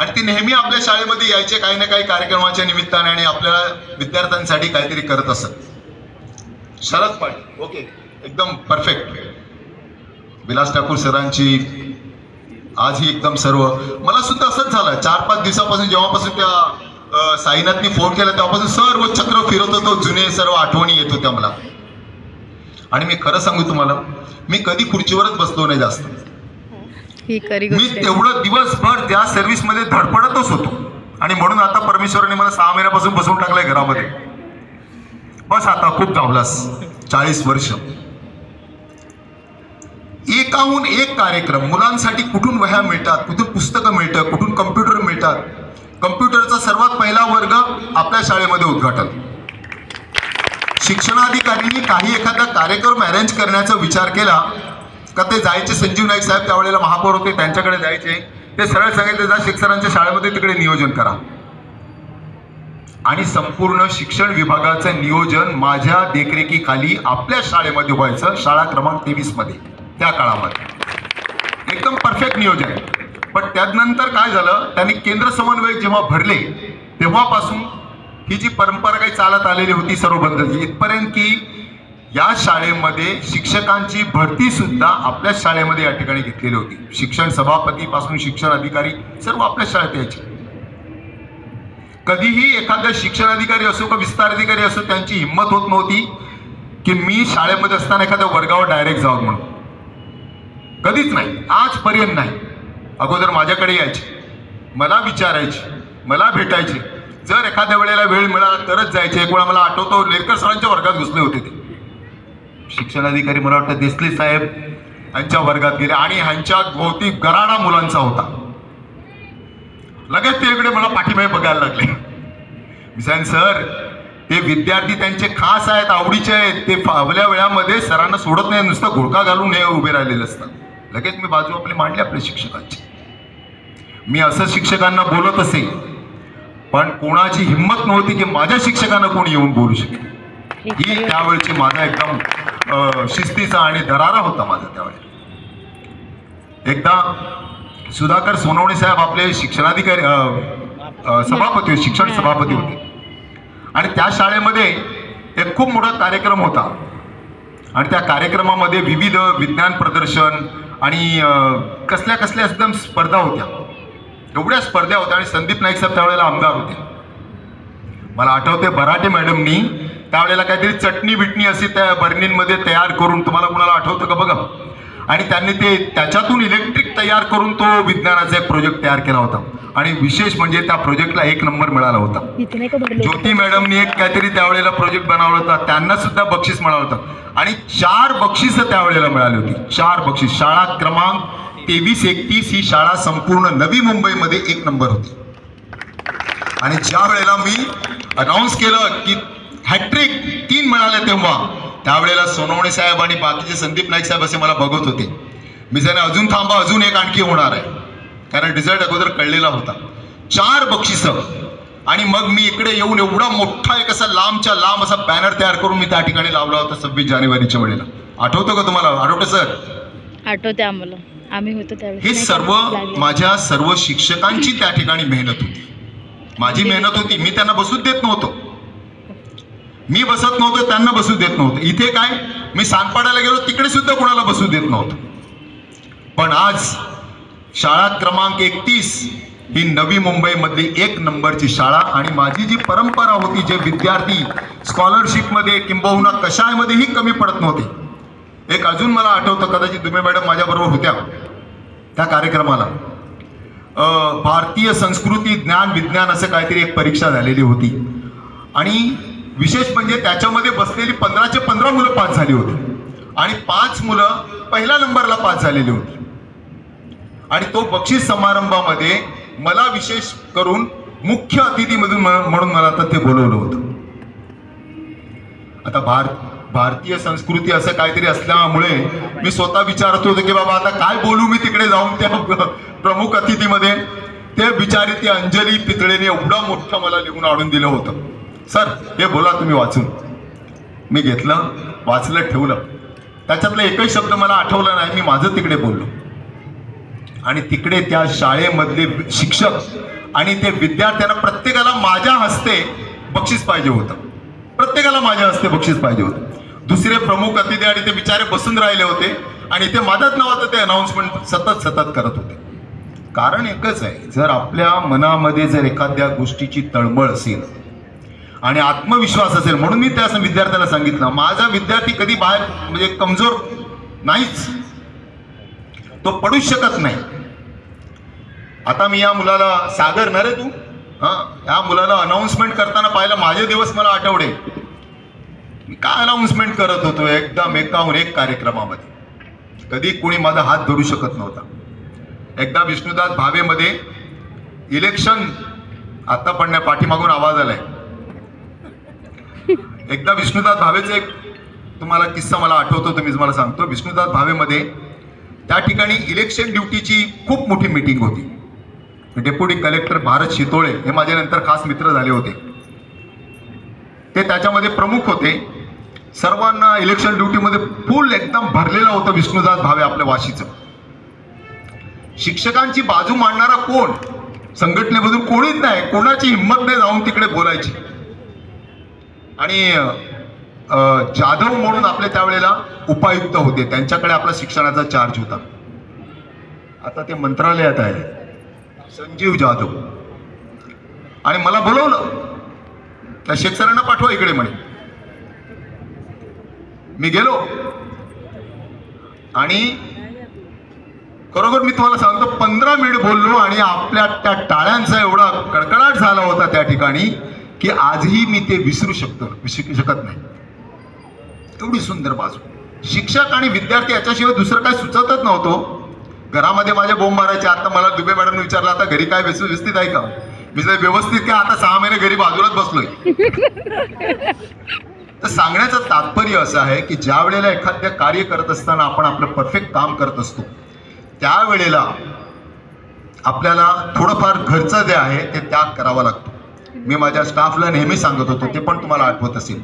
आणि ते नेहमी आपल्या शाळेमध्ये यायचे काही ना काही कार्यक्रमाच्या निमित्ताने आणि आपल्याला विद्यार्थ्यांसाठी काहीतरी करत असत. शरद पाटील, ओके, एकदम परफेक्ट. विलास ठाकूर सरांची आजही एकदम सर्व. मला सुद्धा असंच झालं 4-5 दिवसापासून, जेव्हापासून त्या साईनाथनी फोन केला तेव्हापासून सर्व चक्र फिरत होतो, जुने सर्व आठवणी येत होत्या मला. आणि मी खरं सांगू तुम्हाला, मी कधी खुर्चीवरच बसलो नाही जास्त. मी तेवढं दिवसभर त्या सर्व्हिसमध्ये धडपडतच होतो. आणि म्हणून आता परमेश्वराने मला 6 महिन्यापासून बसवून टाकलंय घरामध्ये. बस आता खूप धावलास, 40 वर्ष. एकाहून एक कार्यक्रम. मुलांसाठी कुठून वह्या मिळतात, कुठून पुस्तकं मिळतं, कुठून कम्प्युटर मिळतात. कम्प्युटरचा सर्वात पहिला वर्ग आपल्या शाळेमध्ये उद्घाटन. शिक्षणाधिकाऱ्यांनी काही एखादा कार्यक्रम अरेंज करण्याचा विचार केला का ते जायचे. संजीव नाईक साहेब त्यावेळेला महापौर होते, त्यांच्याकडे जायचे. ते सरळ सांगायचे, जा शिक्षकांच्या शाळेमध्ये तिकडे नियोजन करा. आणि संपूर्ण शिक्षण विभागाचं नियोजन माझ्या देखरेखीखाली आपल्या शाळेमध्ये व्हायचं. शाळा क्रमांक 23 मध्ये त्या काळामध्ये एकदम परफेक्ट नियोजन. पण त्यानंतर काय झालं, त्यांनी केंद्र समन्वयक जेव्हा भरले तेव्हापासून ही जी परंपरा काही चालत आलेली होती सर्व बंद झाली. इथपर्यंत की या शाळेमध्ये शिक्षकांची भरती सुद्धा आपल्या शाळेमध्ये या ठिकाणी घेतलेली होती. शिक्षण सभापतीपासून शिक्षण अधिकारी सर्व आपल्या शाळेत यायचे. कधीही एखादा शिक्षण अधिकारी असो का विस्तार अधिकारी असो, त्यांची हिंमत होत नव्हती की मी शाळेमध्ये असताना एखाद्या वर्गावर डायरेक्ट जाऊन म्हणून. कधीच नाही, आजपर्यंत नाही. अगोदर माझ्याकडे यायचे, मला विचारायचे, मला भेटायचे. जर एखाद्या वेळेला वेळ मिळाला तरच जायचे. एक वेळा मला आठवतो, लेरकर सरांच्या वर्गात घुसले होते ते शिक्षण अधिकारी, मला वाटतं देसले साहेब यांच्या वर्गात गेले आणि ह्यांच्या भोवती गराडा मुलांचा होता. लगेच ते इकडे मला पाठीमागे बघायला लागले. मी सांग, सर ते विद्यार्थी त्यांचे खास आहेत, आवडीचे आहेत. ते फावल्या वेळामध्ये सरांना सोडत नाही, नुसतं घोडका घालून हे उभे राहिलेले असतात. लगेच मी बाजू आपली मांडली आपल्या शिक्षकांची. मी असं शिक्षकांना बोलत असे, पण कोणाची हिंमत नव्हती की माझ्या शिक्षकांना कोणी येऊन बोलू शकेल. ही त्यावेळची माझा एकदम शिस्तीचा आणि दरारा होता माझा त्यावेळेला. एकदा सुधाकर सोनवणे साहेब आपले शिक्षणाधिकारी सभापती, शिक्षण सभापती होते. आणि त्या शाळेमध्ये एक खूप मोठा कार्यक्रम होता. आणि त्या कार्यक्रमामध्ये विविध विज्ञान प्रदर्शन आणि कसल्या कसल्या एकदम स्पर्धा होत्या. एवढ्या स्पर्धा होत्या. आणि संदीप नाईक साहेब त्यावेळेला आमदार होते. मला आठवते बराटे मॅडमनी त्यावेळेला काहीतरी चटणी बिटणी अशी त्या बर्नींमध्ये तयार करून, तुम्हाला कुणाला आठवतं का बघा, आणि त्यांनी ते त्याच्यातून इलेक्ट्रिक तयार करून तो विज्ञानाचा एक प्रोजेक्ट तयार केला होता. आणि विशेष म्हणजे त्या प्रोजेक्टला 1 नंबर मिळाला होता. ज्योती मॅडमनी एक काहीतरी त्यावेळेला प्रोजेक्ट बनवला होता, त्यांना सुद्धा बक्षीस मिळालं होतं. आणि 4 बक्षिसं त्यावेळेला मिळाली होती. 4 बक्षीस. शाळा क्रमांक 23-31 ही शाळा संपूर्ण नवी मुंबईमध्ये 1 नंबर होती. आणि ज्या वेळेला मी अनाऊन्स केलं की हॅट्रिक 3 मिळाले, तेव्हा त्यावेळेला सोनवणे साहेब आणि बाकीचे संदीप नाईक साहेब असे मला बघत होते. मी सांगितलं, अजून थांबा, अजून एक आणखी होणार आहे. कारण रिझल्ट अगोदर कळलेला होता. 4 बक्षिसं. आणि मग मी इकडे येऊन एवढा मोठा एक असा लांबच्या लांब असा बॅनर तयार करून मी त्या ठिकाणी लावला होता 26 जानेवारीच्या वेळेला. आठवतो का तुम्हाला? आठवतं सर? आठवते आम्हाला, आम्ही होतो त्यावेळेस. हे सर्व माझ्या सर्व शिक्षकांची त्या ठिकाणी मेहनत होती. माझी मेहनत होती. मी त्यांना बसूच देत नव्हतो. मी बसत नव्हतो, त्यांना बसू देत नव्हतं. इथे काय, मी सांगपाड्याला गेलो तिकडे सुद्धा कोणाला बसू देत नव्हतं. पण आज शाळा क्रमांक 31 ही नवी मुंबईमधली 1 नंबरची शाळा. आणि माझी जी परंपरा होती, जे विद्यार्थी स्कॉलरशिपमध्ये किंबहुना कशामध्येही कमी पडत नव्हते. एक अजून मला आठवतं, कदाचित तुम्ही मॅडम माझ्याबरोबर होत्या त्या कार्यक्रमाला. भारतीय संस्कृती ज्ञान विज्ञान असं काहीतरी एक परीक्षा झालेली होती. आणि विशेष म्हणजे त्याच्यामध्ये बसलेली 15चे 15 मुलं पास झाली होती. आणि 5 मुलं पहिल्या नंबरला पास झालेली होती. आणि तो बक्षीस समारंभामध्ये मला विशेष करून मुख्य अतिथीमधून म्हणून मला आता ते बोलवलं होतं. आता भारतीय संस्कृती असं काहीतरी असल्यामुळे मी स्वतः विचारत होतो की बाबा आता काय बोलू मी तिकडे जाऊन त्या प्रमुख अतिथीमध्ये. ते बिचारी ती अंजली पितळेने एवढं मोठं मला लिहून आणून दिलं होतं. सर हे बोला तुम्ही वाचून. मी घेतलं, वाचलं, ठेवलं. त्याच्यातला एकही शब्द मला आठवला नाही. मी माझं तिकडे बोललो. आणि तिकडे त्या शाळेमधले शिक्षक आणि ते विद्यार्थ्यांना प्रत्येकाला माझ्या हस्ते बक्षीस पाहिजे होतं. प्रत्येकाला माझ्या हस्ते बक्षीस पाहिजे होतं. दुसरे प्रमुख अतिथी आणि ते बिचारे बसून राहिले होते आणि ते माझ्याच नावाचं ते अनाऊन्समेंट सतत करत होते. कारण एकच आहे, जर आपल्या मनामध्ये जर एखाद्या गोष्टीची तळमळ असेल आणि आत्मविश्वास असेल, म्हणून मी त्या विद्यार्थ्याला सांगितलं, माझा विद्यार्थी कधी बाहेर म्हणजे कमजोर नाहीच, तो पडूच शकत नाही. आता मी या मुलाला, सागर ना रे तू, या मुलाला अनाऊन्समेंट करताना पाहिलं, माझे दिवस मला आठवडे. मी काय अनाऊन्समेंट करत होतो एकदम एकाहून एक कार्यक्रमामध्ये. कधी कोणी माझा हात धरू शकत नव्हता. एकदा विष्णुदास भावेमध्ये इलेक्शन, आता पण नाही, पाठीमागून आवाज आलाय. एकदा विष्णुदास भावेचा एक तुम्हाला किस्सा मला आठवतो, तो मी तुम्हाला सांगतो. विष्णुदास भावेमध्ये त्या ठिकाणी इलेक्शन ड्युटीची खूप मोठी मीटिंग होती. डेप्युटी कलेक्टर भारत शितोळे हे माझे नंतर खास मित्र झाले होते, ते त्याच्यामध्ये प्रमुख होते. सर्वांना इलेक्शन ड्युटीमध्ये फुल एकदम भरलेलं होतं विष्णुदास भावे आपल्या वाशीचं. शिक्षकांची बाजू मांडणारा कोण संघटनेमधून कोणीच नाही, कोणाची हिंमत नाही जाऊन तिकडे बोलायची. आणि जाधव म्हणून आपले त्यावेळेला उपायुक्त होते, त्यांच्याकडे आपला शिक्षणाचा चार्ज होता. आता ते मंत्रालयात आहे, संजीव जाधव. आणि मला बोलवलं, त्या शेख सरांना पाठवा इकडे म्हणे. मी गेलो आणि खरोखर मी तुम्हाला सांगतो 15 मिनिट बोललो आणि आपल्या त्या टाळ्यांचा एवढा कडकडाट झाला होता त्या ठिकाणी की आजही मी ते विसरू शकत नाही. एवढी सुंदर बाजू. शिक्षक आणि विद्यार्थी याच्याशिवाय दुसरं काय सुचतच नव्हतं. घरामध्ये माझ्या बोंब मारायचे. आता मला दुबे मॅडम विचारलं, आता घरी काय व्यवस्थित आहे का? मी व्यवस्थित काय, आता 6 महिने घरी बाजूलाच बसलोय. तर सांगण्याचं तात्पर्य असं आहे की ज्या वेळेला एखाद्या कार्य करत असताना आपण आपलं परफेक्ट काम करत असतो, त्यावेळेला आपल्याला थोडंफार घरचं जे आहे ते त्याग करावा लागतो. मी माझ्या स्टाफला नेहमी सांगत होतो, ते पण तुम्हाला आठवत असेल,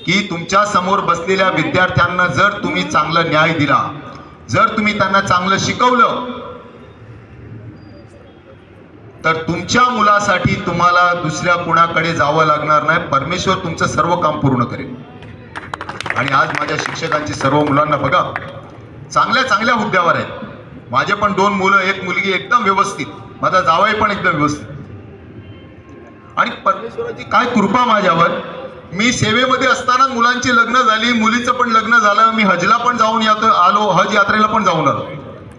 की तुमच्या समोर बसलेल्या विद्यार्थ्यांना जर तुम्ही चांगला न्याय दिला, जर तुम्ही त्यांना चांगलं शिकवलं, तर तुमच्या मुलासाठी तुम्हाला दुसऱ्या कुणाकडे जावं लागणार नाही. परमेश्वर तुमचं सर्व काम पूर्ण करेल. आणि आज माझ्या शिक्षकांची सर्व मुलांना बघा, चांगल्या चांगल्या हुद्द्यावर आहेत. माझे पण 2 मुलं, 1 मुलगी एकदम व्यवस्थित, माझा जावई पण एकदम व्यवस्थित. आणि परमेश्वराची काय कृपा माझ्यावर. मी सेवेमध्ये असताना मुलांची लग्न झाली, मुलीचं पण लग्न झालं, मी हजला पण जाऊन आलो, हज यात्रेला पण जाऊन आलो.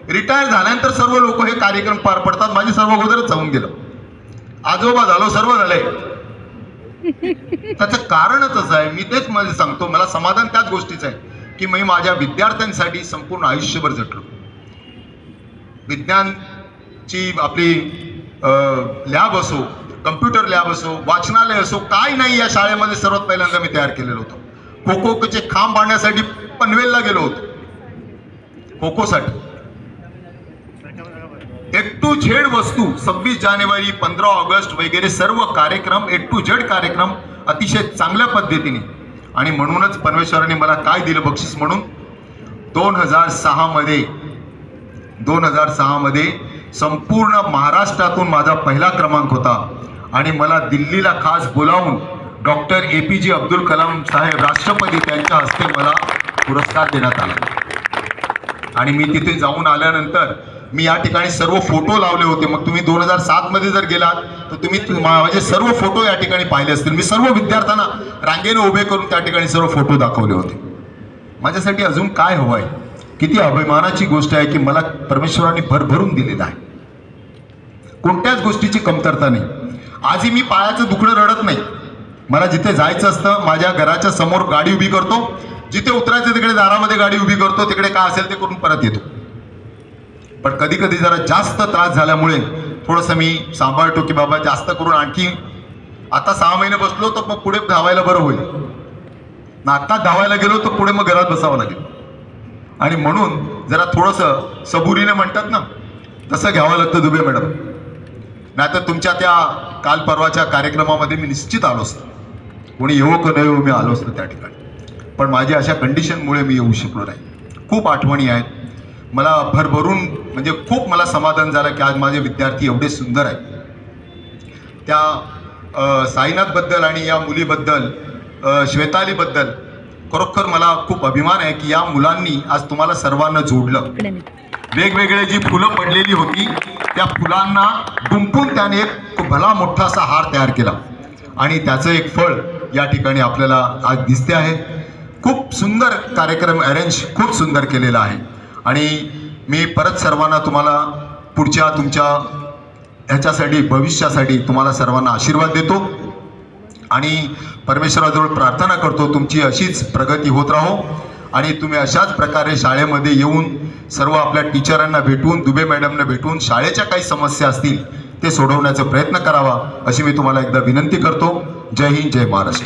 रिटायर झाल्यानंतर सर्व लोक हे कार्यक्रम पार पडतात, माझे सर्व अगोदरच जाऊन गेलं. आजोबा झालो, सर्व झालंय. त्याचं कारणच असं आहे, मी तेच मध्ये सांगतो, मला समाधान त्याच गोष्टीचं आहे की मी माझ्या विद्यार्थ्यांसाठी संपूर्ण आयुष्यभर झटलो. विज्ञानची आपली लॅब असो, कम्प्युटर लॅब असो, वाचनालय असो, काय नाही या शाळेमध्ये सर्वात पहिल्यांदा मी तयार केलेलं होतं. खो खोचे खांब बांधण्यासाठी पनवेलला गेलो होतो, खो खोसाठी. A to Z वस्तू, 26 जानेवारी, 15 ऑगस्ट वगैरे सर्व कार्यक्रम, A to Z कार्यक्रम अतिशय चांगल्या पद्धतीने. आणि म्हणूनच परमेश्वराने मला काय दिलं बक्षीस म्हणून, 2006 मध्ये संपूर्ण महाराष्ट्रातून माझा पहिला क्रमांक होता. आणि मला दिल्लीला खास बोलावून डॉक्टर APJ अब्दुल कलाम साहेब राष्ट्रपती त्यांच्या हस्ते मला पुरस्कार देण्यात आला. आणि मी तिथे जाऊन आल्यानंतर मी या ठिकाणी सर्व फोटो लावले होते. मग तुम्ही 2007 मध्ये जर गेलात तर तुम्ही माझे सर्व फोटो या ठिकाणी पाहिले असतील. मी सर्व विद्यार्थ्यांना रांगेने उभे करून त्या ठिकाणी सर्व फोटो दाखवले होते. माझ्यासाठी अजून काय हवं आहे? किती अभिमानाची गोष्ट आहे की मला परमेश्वराने भरभरून दिलेलं आहे. कोणत्याच गोष्टीची कमतरता नाही. आजही मी पायाचं दुखणं रडत नाही. मला जिथे जायचं असतं माझ्या घराच्या समोर गाडी उभी करतो, जिथे उतरायचं तिकडे दारामध्ये गाडी उभी करतो, तिकडे काय असेल ते करून परत येतो. पण कधी कधी जरा जास्त त्रास झाल्यामुळे थोडंसं मी सांभाळतो की बाबा जास्त करून आणखी आता 6 महिने बसलो तर मग पुढे धावायला बरं होईल ना. आता धावायला गेलो तर पुढे मग घरात बसावं लागेल. आणि म्हणून जरा थोडंसं सबुरीने म्हणतात ना, तसं घ्यावं लागतं दुबे मॅडम. नाहीतर तुमच्या त्या काल परवाच्या कार्यक्रमामध्ये मी निश्चित आलो असतो. कोणी येवो का नाही येवो, मी आलो असतो त्या ठिकाणी. पण माझ्या अशा कंडिशनमुळे मी येऊ शकलो नाही. खूप आठवणी आहेत. मला भरभरून म्हणजे खूप मला समाधान झालं की आज माझे विद्यार्थी एवढे सुंदर आहेत. त्या साईनाथबद्दल आणि या मुलीबद्दल श्वेतालीबद्दल खरोखर मला खूप अभिमान आहे की या मुलांनी आज तुम्हाला सर्वांना जोडलं. इकडे नाही. वेगवेगळे जी फुलं पडलेली होती त्या फुलांना गुंफून त्याने एक भला मोठा असा हार तयार केला आणि त्याचं एक फळ या ठिकाणी आपल्याला आज दिसते आहे. खूप सुंदर कार्यक्रम अरेंज खूप सुंदर केलेला आहे आणि मी परत सर्वांना तुम्हाला पुढच्या तुमच्या ह्याच्यासाठी भविष्यासाठी तुम्हाला सर्वांना आशीर्वाद देतो आणि परमेश्वराजवळ प्रार्थना करतो तुमची अशीच प्रगती होत राहो आणि तुम्ही अशाच प्रकारे शाळेमध्ये येऊन सर्व आपल्या टीचरांना भेटून दुबे मॅडमना भेटून शाळेच्या काही समस्या असतील ते सोडवण्याचा प्रयत्न करावा अशी मी तुम्हाला एकदा विनंती करतो. जय हिंद, जय महाराष्ट्र.